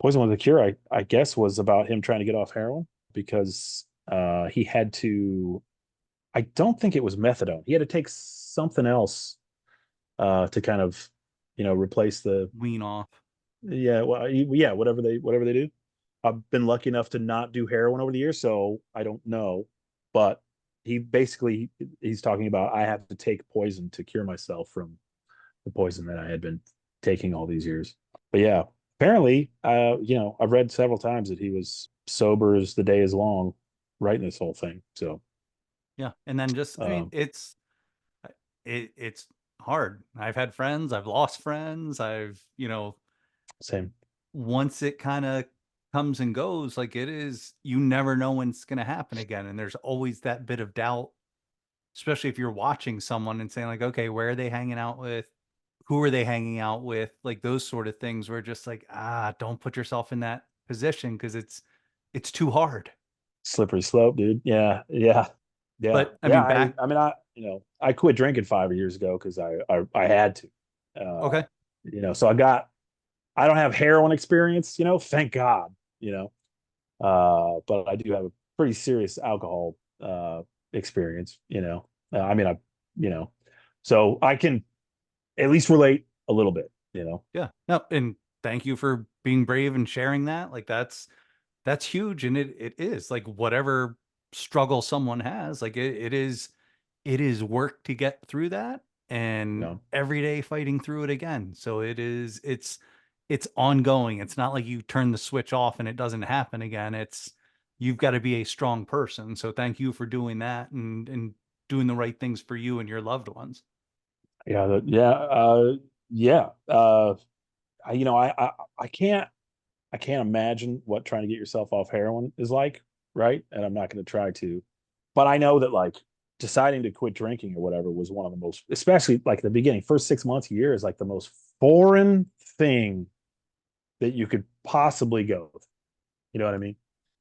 Poison Was the Cure, I guess, was about him trying to get off heroin because he had to. I don't think it was methadone. He had to take something else to kind of, replace the. Wean off. Yeah, well, yeah, whatever they do. I've been lucky enough to not do heroin over the years, so I don't know. But he's talking about I have to take poison to cure myself from the poison that I had been taking all these years. But yeah, apparently, I've read several times that he was sober as the day is long, writing this whole thing. So, Yeah. And then just, I mean, um, it's hard. I've had friends, I've lost friends, same. once it kind of comes and goes, like it is, you never know when it's going to happen again. And there's always that bit of doubt, especially if you're watching someone and saying like, okay, where are they hanging out with? Who are they hanging out with? Like those sort of things where just like, don't put yourself in that position because it's too hard. Slippery slope, dude. Yeah, yeah, yeah, But I yeah. mean, I mean, I quit drinking 5 years ago because I had to. okay. So I don't have heroin experience, thank God, but I do have a pretty serious alcohol experience, I mean, you know, so I can at least relate a little bit. Yeah. No, and thank you for being brave and sharing that. Like that's huge. And it is like whatever struggle someone has, like it is work to get through that and No, every day fighting through it again. So it's ongoing. It's not like you turn the switch off and it doesn't happen again. You've got to be a strong person. So thank you for doing that and doing the right things for you and your loved ones. yeah, yeah. I can't imagine what trying to get yourself off heroin is like, right? And I'm not going to try to, but I know that like deciding to quit drinking or whatever was one of the most, especially like the beginning, first 6 months, a year is like the most foreign thing that you could possibly go with. You know what I mean?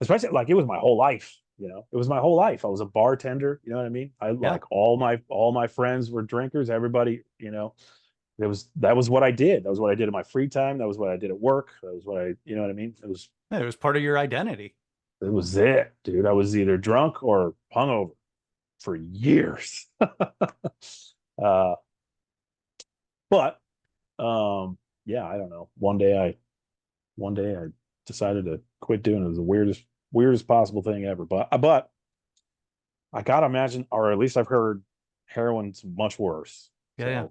Especially like it was my whole life. It was my whole life. I was a bartender. You know what I mean? I Yeah. like all my friends were drinkers. Everybody, that was what I did. That was what I did in my free time. That was what I did at work. That was what you know what I mean? It was part of your identity. It was it, dude. I was either drunk or hungover for years. uh, but yeah, I don't know. One day I decided to quit doing it. It was the weirdest possible thing ever. But I gotta imagine, or at least I've heard heroin's much worse. Yeah. Yeah.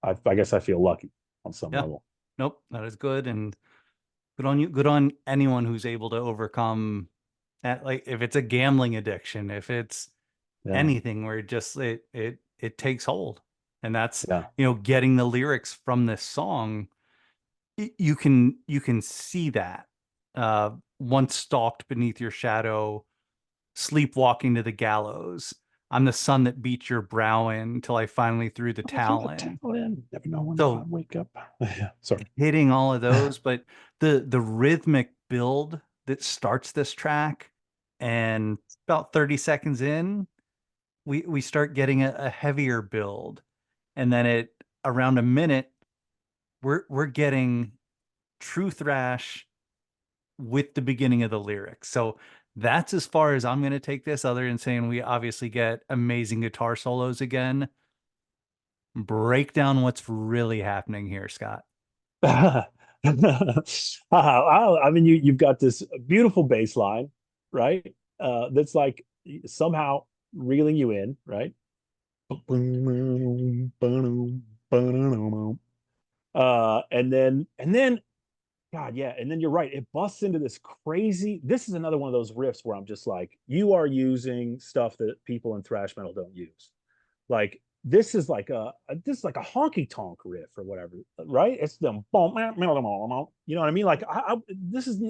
So I guess I feel lucky on some Yeah. level. Nope. That is good. And good on you. Good on anyone who's able to overcome that. Like if it's a gambling addiction, if it's Yeah, anything where it takes hold. And that's, yeah, getting the lyrics from this song, you can see that. Once stalked beneath your shadow, sleepwalking to the gallows. I'm the sun that beat your brow in till I finally threw the through towel the in. towel in. Never know when I So wake up. Yeah, sorry. hitting all of those, but the rhythmic build that starts this track, and about 30 seconds in, we start getting a heavier build, and then it around a minute, we're getting true thrash with the beginning of the lyrics. So that's as far as I'm going to take this, other than saying we obviously get amazing guitar solos again. Break down what's really happening here, Scott. I mean, you've got this beautiful bass line, right? That's like somehow reeling you in, right? And then, God, yeah, and then you're right. It busts into this crazy. This is another one of those riffs where I'm just like, you are using stuff that people in thrash metal don't use. Like this is like a honky tonk riff or whatever, right? It's them boom, you know what I mean? Like this is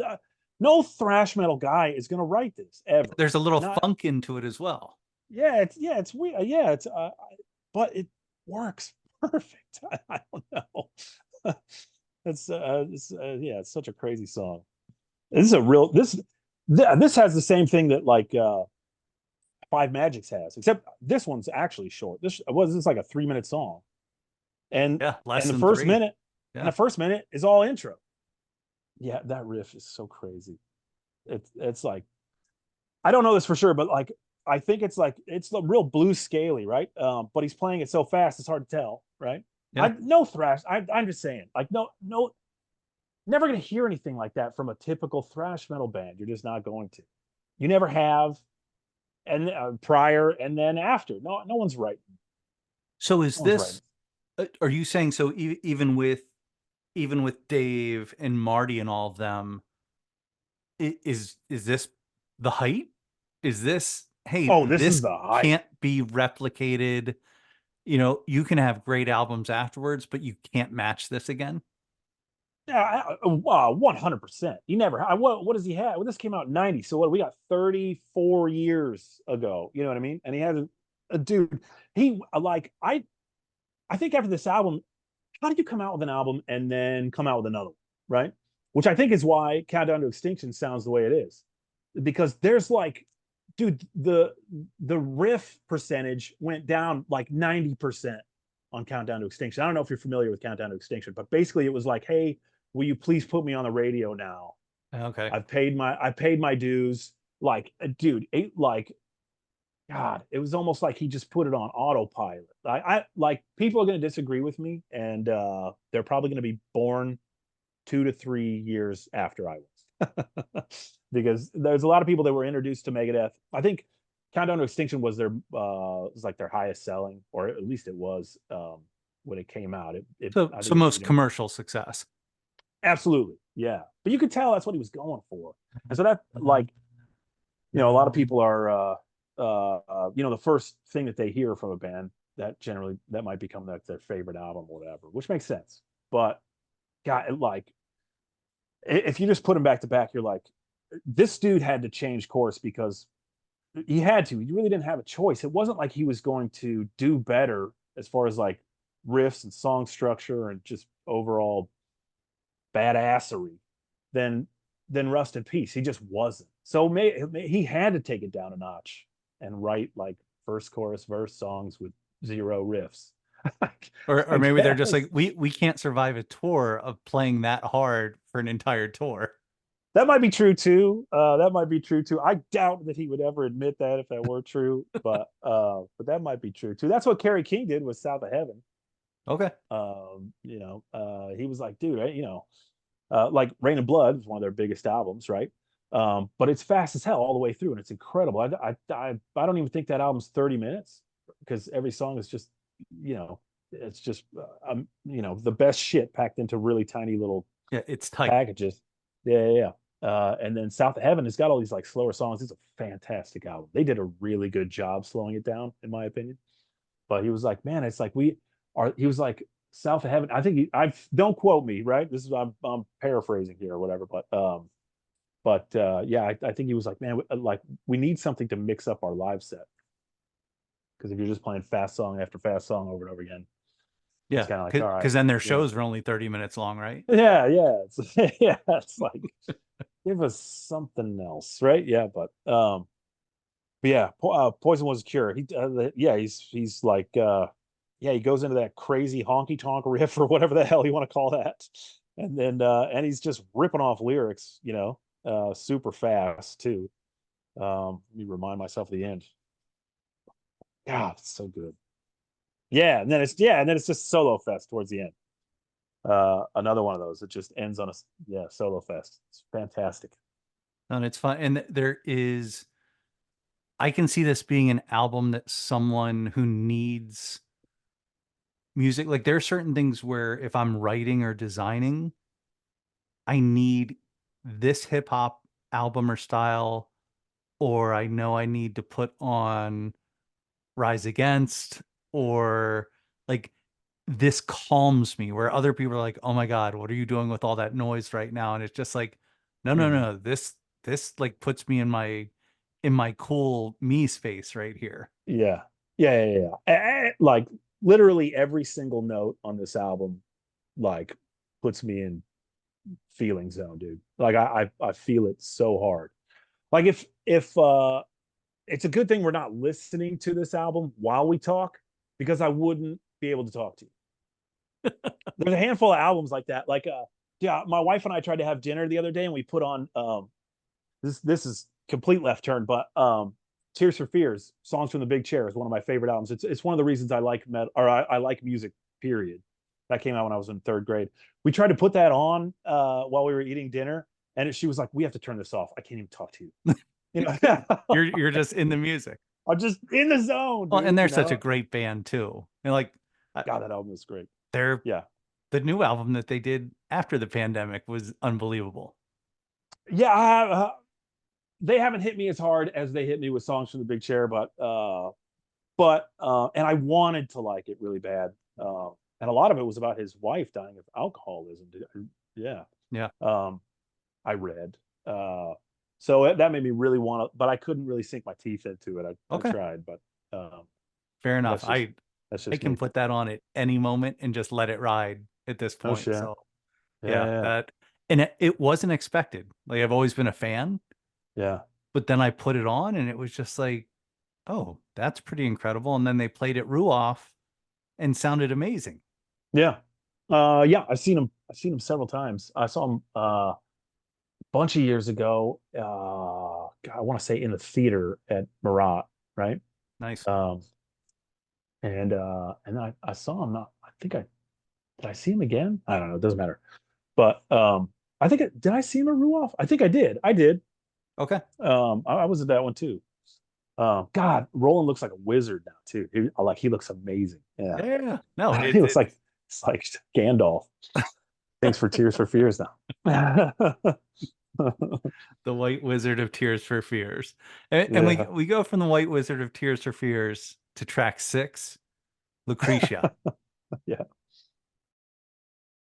no thrash metal guy is gonna write this ever. There's a little Not funk into it as well. yeah, it's weird. Yeah, but it works perfect. I don't know. Yeah, it's such a crazy song. This is a real this has the same thing that like Five Magics has, except this one's actually short. This like a 3 minute song, and Yeah, less and the than first three. minute and Yeah. the first minute is all intro. Yeah, that riff is so crazy. It's like, I don't know this for sure, but like I think it's like it's the real blues scaly, right? But he's playing it so fast it's hard to tell, right? I Yeah. no thrash. I'm just saying, like no, never gonna hear anything like that from a typical thrash metal band. You're just not going to. You never have, and prior and then after. No one's writing. So is No one's writing. this, are you saying so even with Dave and Marty and all of them, is this the height? Is this, hey, Oh, this is this the hype. can't be replicated? You know, you can have great albums afterwards, but you can't match this again. Yeah, 100%. He never. What does he have? Well, this came out in '90, so what? We got 34 years ago. You know what I mean? And he has a dude. He like I think after this album, how do you come out with an album and then come out with another one, right? Which I think is why Countdown to Extinction sounds the way it is, because there's like, dude, the riff percentage went down like 90% on Countdown to Extinction. I don't know if you're familiar with Countdown to Extinction, but basically it was like, hey, will you please put me on the radio now? Okay. I paid my dues. Like, dude, like God, it was almost like he just put it on autopilot. I like people are going to disagree with me, and they're probably going to be born 2 to 3 years after I was, because there's a lot of people that were introduced to Megadeth. I think Countdown to Extinction was was like their highest selling, or at least it was when it came out. So I so think it most beat him. commercial success. Absolutely, yeah. But you could tell that's what he was going for, and so that like a lot of people are the first thing that they hear from a band that generally that might become their favorite album or whatever, which makes sense. But God, like if you just put them back to back, you're like, this dude had to change course because he had to. He really didn't have a choice. It wasn't like he was going to do better as far as like riffs and song structure and just overall badassery than Rust in Peace. He just wasn't. So he had to take it down a notch and write like first chorus verse songs with zero riffs. Or I maybe they're just like, guess we can't survive a tour of playing that hard for an entire tour. that might be true too. That might be true too. I doubt that he would ever admit that if that were true, but that might be true too. That's what Kerry King did with South of Heaven. Okay. He was like, dude, like Rain and Blood is one of their biggest albums, right? But it's fast as hell all the way through, and it's incredible. I don't even think that album's 30 minutes because every song is just, it's just, the best shit packed into really tiny little Yeah, it's tight. packages. Yeah. And then South of Heaven has got all these like slower songs. It's a fantastic album. They did a really good job slowing it down, in my opinion. But he was like, man, it's like he was like, South of Heaven. I think I don't quote me, right? This is I'm paraphrasing here or whatever, but yeah, I think he was like, man, like we need something to mix up our live set because if you're just playing fast song after fast song over and over again, it's Yeah, kind of like, all right, because then their you know, shows are only 30 minutes long, right? yeah, it's yeah, it's like give us something else, right? Yeah, but yeah, Poison was a cure. Yeah, he's like, yeah, he goes into that crazy honky tonk riff or whatever the hell you want to call that, and then and he's just ripping off lyrics, super fast too. Let me remind myself of the end. God, it's so good. Yeah, and then it's just solo fest towards the end. Another one of those. It just ends on a solo fest. It's fantastic. And it's fun. And I can see this being an album that someone who needs music, like there are certain things where if I'm writing or designing, I need this hip hop album or style, or I know I need to put on Rise Against, or like this calms me, where other people are like, oh my God, what are you doing with all that noise right now? And it's just like, no, no, Mhm. no. This like puts me in my cool me space right here. Yeah. Like literally every single note on this album, like puts me in feeling zone, dude. Like I feel it so hard. Like if it's a good thing we're not listening to this album while we talk because I wouldn't be able to talk to you. There's a handful of albums like that. Like Yeah, my wife and I tried to have dinner the other day, and we put on this is complete left turn, but Tears for Fears, Songs from the Big Chair is one of my favorite albums. It's one of the reasons I like metal, or I like music. Period. That came out when I was in third grade. We tried to put that on while we were eating dinner, and she was like, "We have to turn this off. I can't even talk to you." You know, You're just in the music. I'm just in the zone, Well, dude. and they're You such a know, great band too. And like, God, that album is great. they're Yeah, the new album that they did after the pandemic was unbelievable. yeah. They haven't hit me as hard as they hit me with Songs from the Big Chair, but and I wanted to like it really bad. And a lot of it was about his wife dying of alcoholism. Yeah. Yeah. I read. So that made me really want to, but I couldn't really sink my teeth into it. I Okay. tried, but Fair enough. that's just I can me. put that on at any moment and just let it ride at this Oh point. shit. So yeah, Yeah. and it wasn't expected. Like I've always been a fan, Yeah. but then I put it on and it was just like, oh, that's pretty incredible. And then they played it Ruoff and sounded amazing. Yeah. Yeah. I've seen him several times. I saw him a bunch of years ago. I want to say in the theater at Marat, right? Nice. Um, and I saw him not, I think I did I see him again? I don't know, it doesn't matter. But I think did I see him at Ruoff? I think I did. I did. Okay. I was at that one too. God, Roland looks like a wizard now too. He looks amazing. Yeah. Yeah. No, He looks like it's like Gandalf. Thanks for Tears for Fears now. the White Wizard of Tears for Fears. And Yeah. we go from the White Wizard of Tears for Fears to track 6, Lucretia. Yeah.